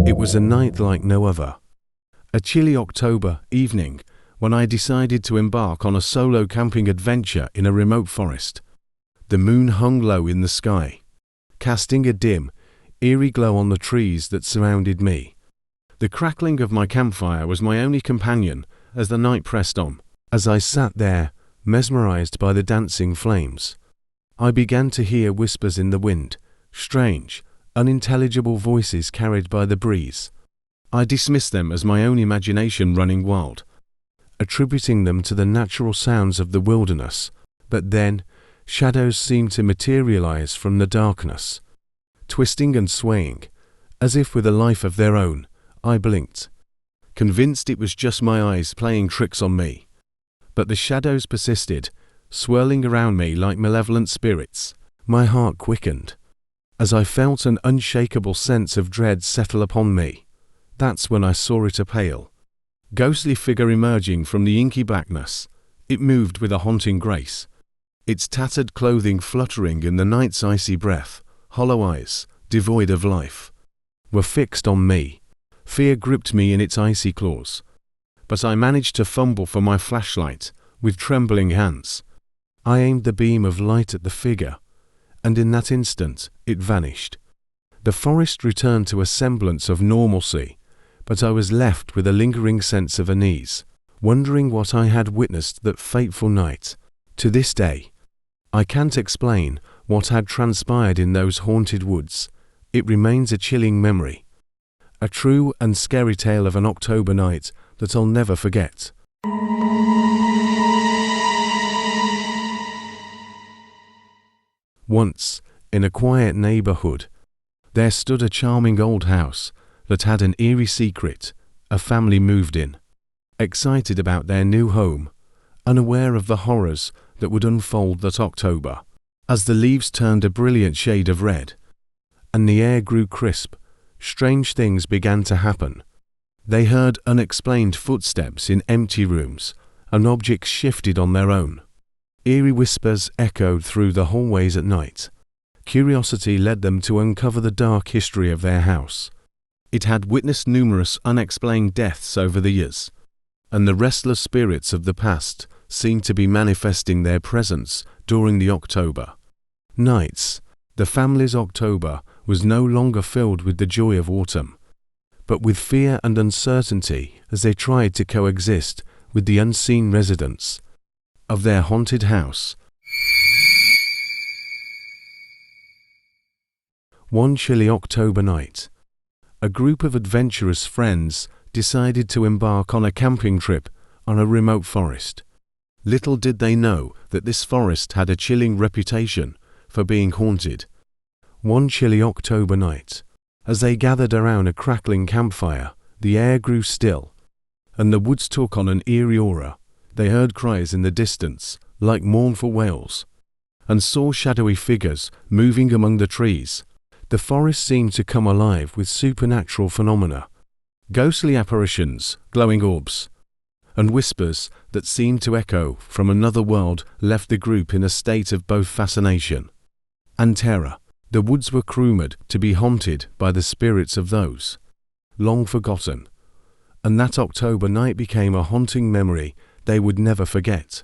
It was a night like no other. A chilly October evening when I decided to embark on a solo camping adventure in a remote forest. The moon hung low in the sky, casting a dim, eerie glow on the trees that surrounded me. The crackling of my campfire was my only companion as the night pressed on. As I sat there, mesmerized by the dancing flames, I began to hear whispers in the wind, strange, unintelligible voices carried by the breeze. I dismissed them as my own imagination running wild, attributing them to the natural sounds of the wilderness, but then shadows seemed to materialize from the darkness. Twisting and swaying, as if with a life of their own, I blinked, convinced it was just my eyes playing tricks on me. But the shadows persisted, swirling around me like malevolent spirits. My heart quickened, as I felt an unshakable sense of dread settle upon me. That's when I saw it, a pale, ghostly figure emerging from the inky blackness. It moved with a haunting grace, its tattered clothing fluttering in the night's icy breath. Hollow eyes, devoid of life, were fixed on me. Fear gripped me in its icy claws, but I managed to fumble for my flashlight with trembling hands. I aimed the beam of light at the figure, and in that instant it vanished. The forest returned to a semblance of normalcy, but I was left with a lingering sense of unease, wondering what I had witnessed that fateful night. To this day, I can't explain what had transpired in those haunted woods. It remains a chilling memory, a true and scary tale of an October night that I'll never forget. Once, in a quiet neighborhood, there stood a charming old house that had an eerie secret. A family moved in, excited about their new home, unaware of the horrors that would unfold that October. As the leaves turned a brilliant shade of red, and the air grew crisp, strange things began to happen. They heard unexplained footsteps in empty rooms, and objects shifted on their own. Eerie whispers echoed through the hallways at night. Curiosity led them to uncover the dark history of their house. It had witnessed numerous unexplained deaths over the years, and the restless spirits of the past seemed to be manifesting their presence during the October nights. The family's October was no longer filled with the joy of autumn, but with fear and uncertainty as they tried to coexist with the unseen residents of their haunted house. One chilly October night, a group of adventurous friends decided to embark on a camping trip on a remote forest. Little did they know that this forest had a chilling reputation for being haunted. One chilly October night, as they gathered around a crackling campfire, the air grew still, and the woods took on an eerie aura. They heard cries in the distance, like mournful wails, and saw shadowy figures moving among the trees. The forest seemed to come alive with supernatural phenomena, ghostly apparitions, glowing orbs, and whispers that seemed to echo from another world left the group in a state of both fascination and terror. The woods were rumored to be haunted by the spirits of those long forgotten, and that October night became a haunting memory they would never forget.